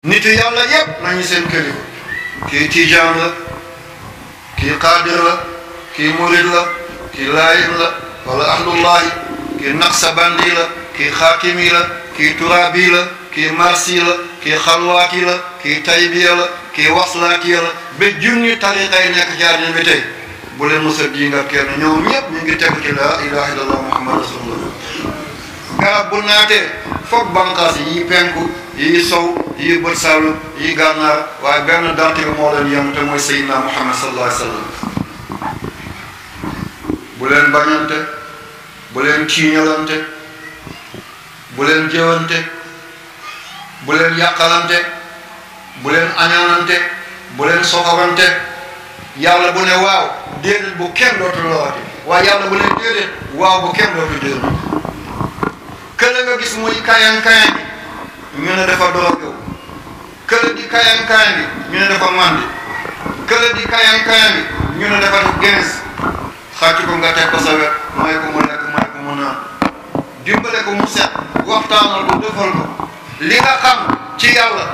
nitu yàlla yépp nañu seen kilifa kii tijaan la kii qaadir la kii murid la kii laayin la wala ahlullahi kii naqsabandi la kii xaatimi la kii turabi la kii marsi la kii xalwaati la kii taybiya la kii waslaati la ba junni tariqa yi nekk ci àddina bi tey bu leen mos a diinga kenn ñoom ñëpp ñu ngi tegu ci laa ilaha illallah muhammad rasulullah garab bu naatee foog banqaas yi penku yi sow yi bët saalum yi gànnaar waaye benn dante bi moo leen yem te mooy sayyidina muhammad sallallahu alayhi wa sallam bu leen bañante bu leen tiiñalante bu leen jëwante bu leen yàqalante bu leen añaanante bu leen soxorante yàlla bu ne waaw déedéet bu kenn dootul lawati waaye yàlla bu ne déedéet waaw bu kenn dootul déedéet kële nga gis muy kayan-kayan bi ñu ne dafa drogué kële di kayan-kayan bi ñu ne dafa mandi kële di kayan-kayan bi ñu ne dafa def gens xàcc ko nga teg ko sa wet may ko mu lekk may ko mu naan dimbale ko mu set waxtaanal ko defal ko li nga xam ci yàlla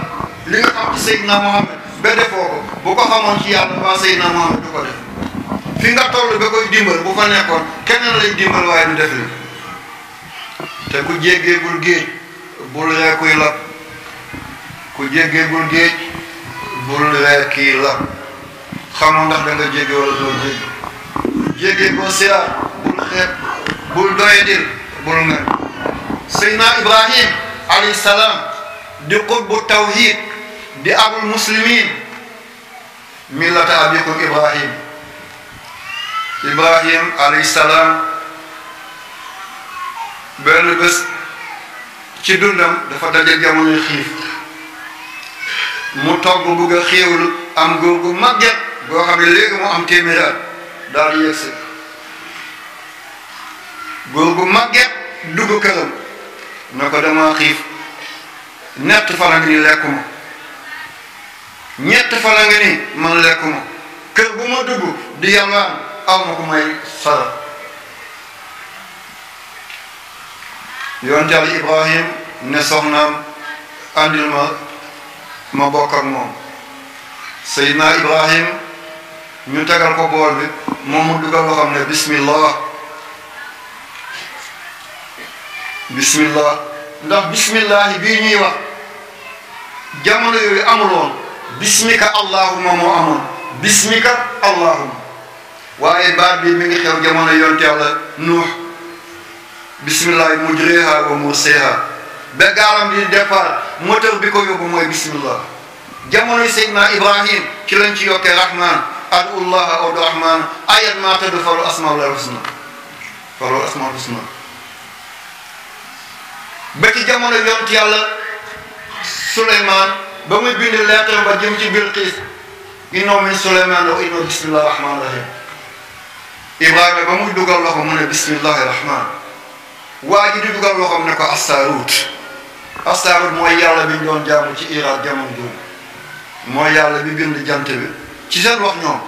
li nga xam ci Seydina Mohamed ba defoo ko bu ko xamoon ci yàlla waa Seydina Mohamed du ko def fi nga toll ba koy dimbal bu fa nekkoon keneen lay dimbal waaye du def li te ku jéggeegul géej bul ree kuy lab ku jéggeegul géej bul ree kii lab xamoo ndax da nga jégge wala doo jégge jéggeegoo siyaar bul xeeb bul doyadil bul ngen Seydina Ibrahim alayhi salaam di qutbu tawhid di abul muslimin millata abikum Ibrahim alayhi salaam benn bés ci dundam dafa daje jamonoy xiif mu togg bugg a xéewlu am góor gu màgget boo xam ne léegi mu am téeméeri at daal di yegsi góor gu màgget dugg këram na ko dama xiif ñett fan a ngi ni lekkuma ñett fan a ngi ni man lekkuma kër bu ma dugg di yalwaan aw ma ko may sara yonent Yàlla Ibrahim ne soxnaam andil ma bokk ak moom Seydina Ibrahim ñu tegal ko bool bi moom mu dugal loo xam ne bismillah ndax bismillahi bii ñuy wax jamono yooyu amuloon bismika allahumma moo amoon bismika allahumma waaye baat bi mi ngi xew jamono yonent Yàlla Nuux bismillahi mujriha wa mursiha ba gaalam di départ moteur bi ko yóbbu mooy bismillah jamono Seydina Ibrahim ci lañ ci yokkee rahman adullaha odu rahman ayat ma tadu falu asmaul husna ba ci jamono yonent Yàlla Suleymaan ba muy bind lettre ba jëm ci Bilqiis innahu min Suleymaan wa innahu bismillahi rahmaani rahim Ibrahima ba muy dugal loxo mu ne bismillahi rahman waa ji di dugal loxoom ne ko Astarout mooy yàlla bi ñu doon jaamu ci Irak jamono jooju mooy yàlla bi bind jant bi ci seen wax ñoom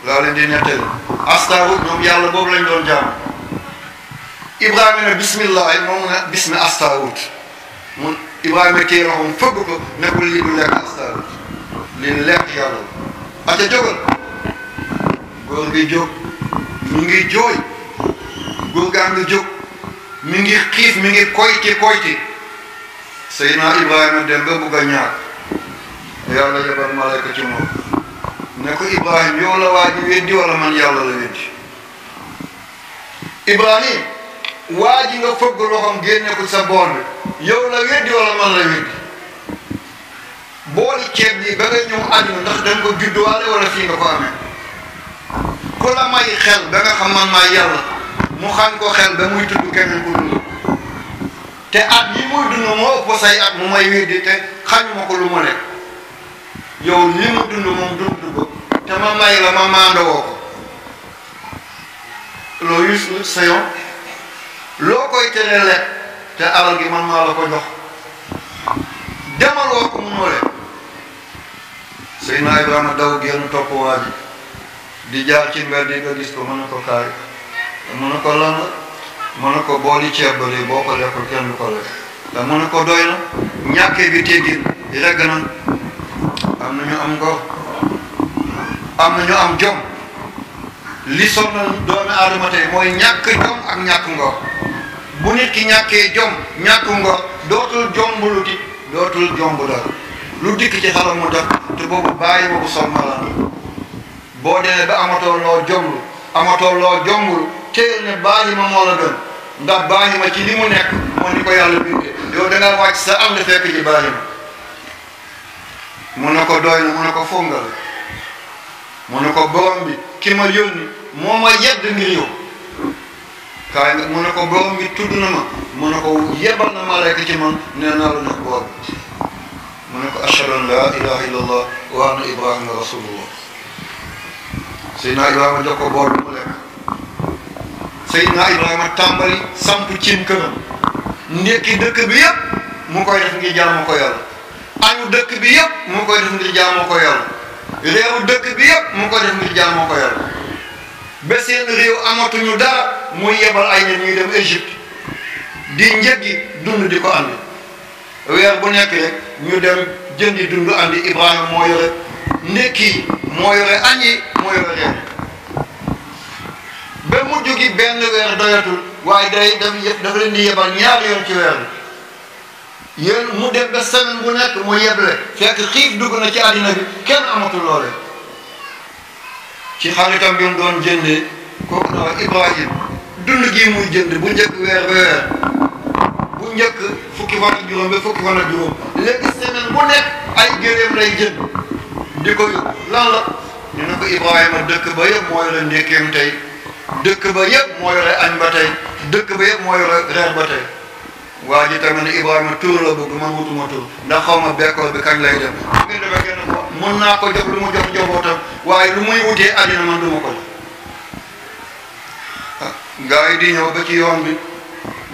laa leen di nettali Astarout ñoom yàlla boobu lañ doon jaamu Ibrahima ne bismillah moom ne bismi Astarout mun Ibrahima téye loxoom fëgg ko ne ko lii du lekk Astarout lii lekk yàlla aca jógal góor gi jóg mi ngi jooy góor gaa ngi jóg mi ngi xiif mi ngi koyti Seydina Ibrahima dem ba bugg a ñaar yàlla yebal malayka ci moom ne ko Ibrahim yow la waa ji weddi wala man yàlla la weddi Ibrahim waa ji nga fëgg loxoom génne ko sa bool bi yow la weddi wala man la weddi booli ceeb bi ba nga ñëw àdduna ndax da nga ko judduwaale wala fii nga ko amee ku la may xel ba nga xam man maay yàlla mu xañ ko xel ba muy tudd keneen ku dund te at yi muy dund moo ëpp say at mu may weddi te xañuma ko lu ma lekk yow li mu dund moom dund ko te ma may la ma maandawoo ko loo yus sa yoon loo koy tere lekk te alal gi man maa la ko jox demal woo ko munoo lekk Seydina Ibrahima daw génn topp waa ji di jaar ci mbedd yi nga gis ko mën na ko kaay mën na ko lan la mën na ko booli ceeb ba lii boo ko lekkul kenn du ko lekk te mën na ko doy na ñàkkee bi teggin regg na am na ñu am ngor am na ñu am jom li sonal doomi aadama tey mooy ñàkk jom ak ñàkk ngor bu nit ki ñàkkee jom ñàkk ngor dootul jombuluti dootul jomb dara lu dikk ci xalam mu def te boobu bàyyi ma bu sol malaan boo demee ba amatoo loo jomblu amatoo loo jomblu téel ne bàyyi ma moo la gën ndax bàyyi ma ci li mu nekk moo ni ko yàlla bindee yow da nga wàcc sa ànd fekk ci bàyyi ma mu ne ko doy na mu ne ko fongal mu ne ko borom bi ki ma yónni moo ma yedd ngir yow kaay nga mu ne ko borom bi tudd na ma mu ne ko yebal na malayka ci man nee naa la nekk borom mu ne ko ashhadu an la ilaha illallah wa anna ibrahima rasulullah Seydina Ibrahima jox ko bool bi mu lekk Seydina Ibrahima tàmbali samp cin këram ndekki dëkk bi yëpp mu koy def ngir jaamoo ko yàlla añu dëkk bi yëpp mu koy def ngir jaamoo ko yàlla réewu dëkk bi yëpp mu koy def ngir jaamoo ko yàlla ba seen réew amatuñu dara muy yebal ay nit ñuy dem Égypte di njëggi dund di ko andi weer bu nekk rek ñu dem jëndi dund andi Ibrahima moo yore ndekki moo yore añ yi moo yore reer ba mujj gi benn weer doyatul waaye dafa leen di yebal ñaari yoon ci weer bi yéen mu dem ba semaine bu nekk mu yeble fekk xiif dugg na ci àddina bi kenn amatul loole ci xaritam bi mu doon jëndee kooku na Ibrahim dund gii muy jënd bu njëkk weer ba weer bu njëkk fukki fan ak juróom ba fukki fan ak juróom léegi semaine bu nekk ay gëléem lay jënd di ko yóbbu lan la ñu ne ko Ibrahima dëkk ba yëpp moo yore ndékkeem tey dëkk ba yëpp moo yore añ ba tey dëkk ba yëpp moo yore reer ba tey waa ji tamit ne Ibrahima tur la bëgg man wutuma tur ndax xaw ma bekkoor bi kañ lay dem bu ngeen defee kenn ko mun naa ko jox lu mu jox njabootam waaye lu muy wutee àddina man duma ko jox gaa yi di ñëw ba ci yoon bi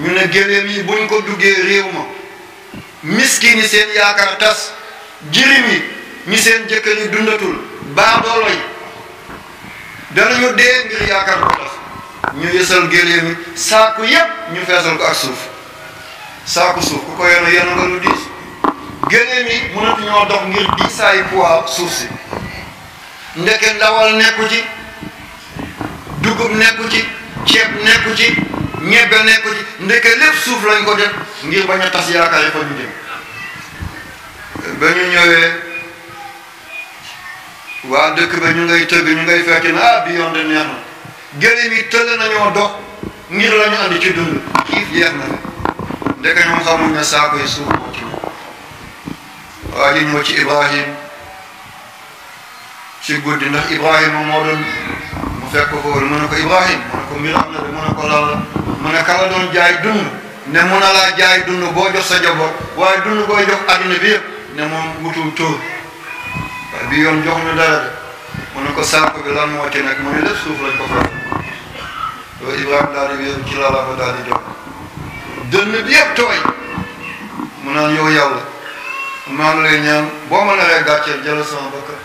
ñu ne gëléem yi buñ ko duggee réew ma miskin yi seen yaakaar tas jirim yi ñi seen jëkkër yi dundatul baadoolo yi danañu dee ngir yaakaar ko tas ñu yësal gëléem yi saaku yépp ñu feesal ko ak suuf saaku suuf ku ko yenu yenu nga lu diis gëléem yi mënatu ñoo dox ngir diisaayu poids suuf si ndeke ndawal nekku ci dugub nekku ci ceeb nekku ci ñebbe nekku ci ndeke lépp suuf lañ ko def ngir bañ a tas yaakaar yi fa ñu jëm ba ñu ñëwee waa dëkk ba ñu ngay tëgg ñu ngay fekk na ah bi yoon de neex na gëléem yi tëll nañoo dox ngir la ñu andi ci dund xiif jeex na fi ndeke ñoom xamuñ ne saako yi suuf moo ci waa ji ñëw ci Ibrahim ci guddi ndax Ibrahima moo doon mu fekk ko foofu mu ne ko Ibrahim mu ne ko mbir am na de mu ne ko lan la mu ne kala doon jaay dund ne mun na laa jaay dund boo jox sa njaboot waaye dund booy jox adduna bi yëpp ne moom wutul tóor waaye bi yoon jox ñu dara de mu ne ko saako bi lan moo ci nekk mu ne lépp suuf lañ ko fekk loolu Ibrahima daal di wéeru ci lala ba daal di jox dënn bi yëpp tooy mu naan yow yàlla maa ngi lay ñaan boo ma naree gàcceel jël sama bakkan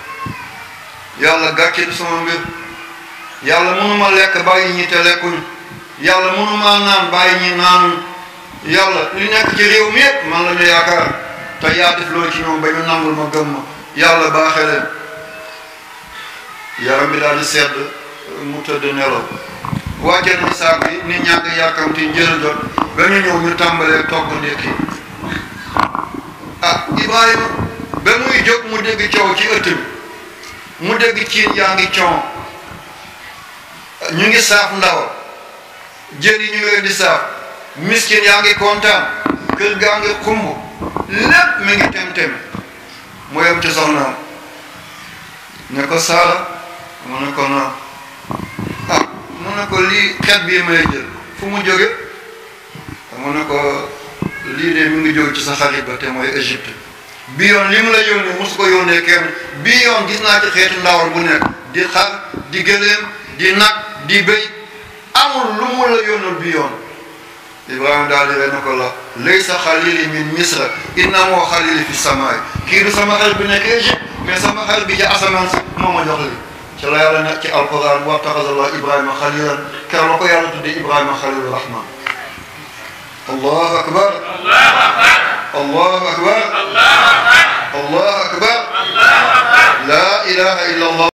yàlla gàcce du sama mbir yàlla mënuma lekk bàyyi ñi te lekkuñu yàlla mënuma naan bàyyi ñi naanuñu yàlla li nekk ci réew mi yëpp man la ñu yaakaar te yaa def loolu ci ñoom ba ñu nangul ma gëm ma yàlla baaxee leen yaram bi daal di sedd mu tëdd nelaw wàcce nañ saako yi nit ñaa ngi yàkkamti njël jot ba ñu ñëw ñu tàmbalee togg ndékki ah Ibrahima ba muy jóg mu dégg coow ci ëtt bi mu dégg ciin yaa ngi coow ñu ngi saaf ndaw jën yi ñu leen di saaf miskin yaa ngi kontaan kër gaa ngi xumb lépp mi ngi tem-tem mu yem ci soxnaam ne ko Saara mu ne ko non ah mu ne ko lii xet bii may jël fu mu jóge mu ne ko lii de mi ngi jóge ci sa xarit ba te mooy Égypte bi yoon li mu la yónnee mosu ko yónnee kenn bii yoon gis naa ci xeetu ndawal bu nekk di xar di gëléem di nag di béy amul lu mu la yónnal bi yoon Ibrahima daal di rey na ko la laysa xalili min misra innahu xalili fi samaay kii du sama xarit bi nekk Égypte mais sama xarit bi ci asamaan si moo ma jox li ci la yàlla nekk ci alquran wattaxazallahu Ibrahima xalilan ker la ko yàlla tuddee Ibrahima xalilu rahman allahu akbar allahu akbar الله أكبر لا إله إلا الله